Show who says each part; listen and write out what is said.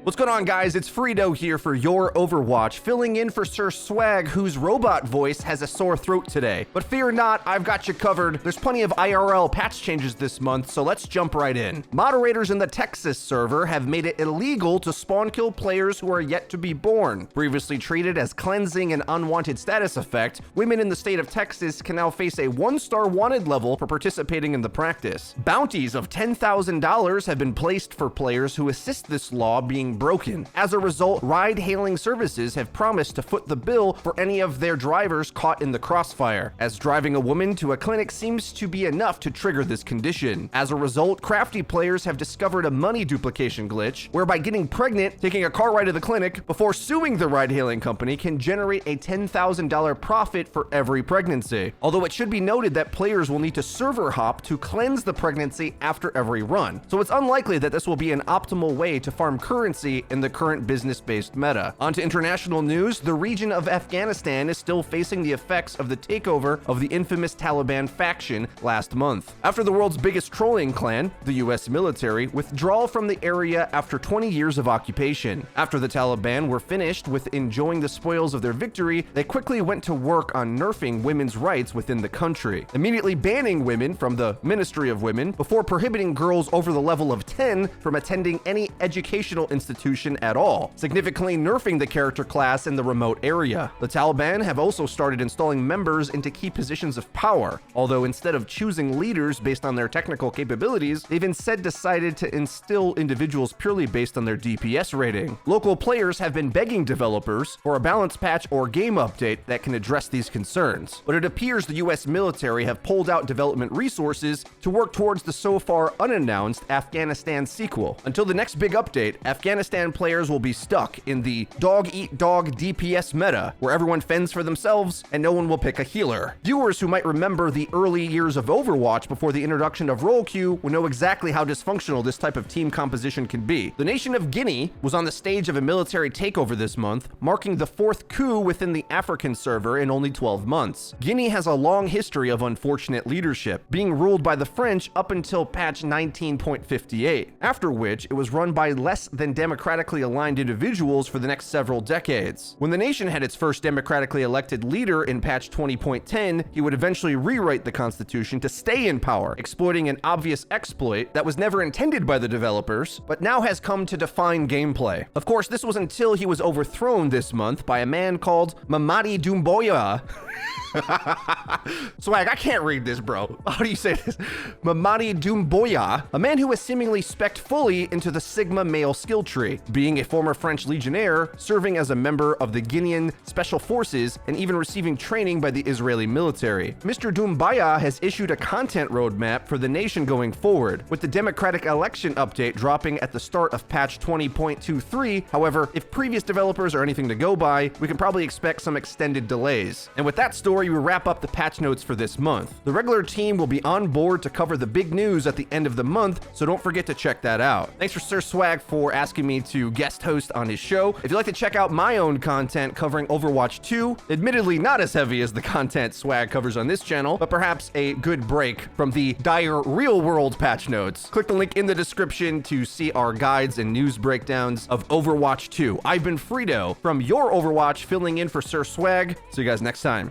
Speaker 1: What's going on, guys? It's Frito here for your Overwatch, filling in for Sir Swag, whose robot voice has a sore throat today. But fear not, I've got you covered. There's plenty of IRL patch changes this month, so let's jump right in. Moderators in the Texas server have made it illegal to spawn kill players who are yet to be born. Previously treated as cleansing and unwanted status effect, women in the state of Texas can now face a 1-star wanted level for participating in the practice. Bounties of $10,000 have been placed for players who assist this law being broken. As a result, ride-hailing services have promised to foot the bill for any of their drivers caught in the crossfire, as driving a woman to a clinic seems to be enough to trigger this condition. As a result, crafty players have discovered a money duplication glitch, whereby getting pregnant, taking a car ride to the clinic, before suing the ride-hailing company can generate a $10,000 profit for every pregnancy. Although it should be noted that players will need to server hop to cleanse the pregnancy after every run, so it's unlikely that this will be an optimal way to farm currency in the current business-based meta. On to international news, the region of Afghanistan is still facing the effects of the takeover of the infamous Taliban faction last month. After the world's biggest trolling clan, the US military, withdrawal from the area after 20 years of occupation. After the Taliban were finished with enjoying the spoils of their victory, they quickly went to work on nerfing women's rights within the country, immediately banning women from the Ministry of Women before prohibiting girls over the level of 10 from attending any educational institution at all, significantly nerfing the character class in the remote area. The Taliban have also started installing members into key positions of power, although instead of choosing leaders based on their technical capabilities, they've instead decided to instill individuals purely based on their DPS rating. Local players have been begging developers for a balance patch or game update that can address these concerns, but it appears the US military have pulled out development resources to work towards the so far unannounced Afghanistan sequel. Until the next big update, Afghanistan players will be stuck in the dog-eat-dog DPS meta, where everyone fends for themselves and no one will pick a healer. Viewers who might remember the early years of Overwatch before the introduction of role queue will know exactly how dysfunctional this type of team composition can be. The nation of Guinea was on the stage of a military takeover this month, marking the 4th coup within the African server in only 12 months. Guinea has a long history of unfortunate leadership, being ruled by the French up until patch 19.58, after which it was run by less than democratically aligned individuals for the next several decades. When the nation had its first democratically elected leader in patch 20.10, he would eventually rewrite the constitution to stay in power, exploiting an obvious exploit that was never intended by the developers, but now has come to define gameplay. Of course, this was until he was overthrown this month by a man called Mamadi Doumbouya. Swag, I can't read this, bro. How do you say this? Mamadi Doumbouya, a man who has seemingly specced fully into the Sigma male skill tree, being a former French legionnaire, serving as a member of the Guinean Special Forces, and even receiving training by the Israeli military. Mr. Doumbouya has issued a content roadmap for the nation going forward, with the democratic election update dropping at the start of patch 20.23. However, if previous developers are anything to go by, we can probably expect some extended delays. And with that story, we wrap up the patch notes for this month. The regular team will be on board to cover the big news at the end of the month, so don't forget to check that out. Thanks for Sir Swag for asking me to guest host on his show. If you'd like to check out my own content covering Overwatch 2, admittedly not as heavy as the content Swag covers on this channel, but perhaps a good break from the dire real-world patch notes, click the link in the description to see our guides and news breakdowns of Overwatch 2. I've been Frito from your Overwatch, filling in for Sir Swag. See you guys next time.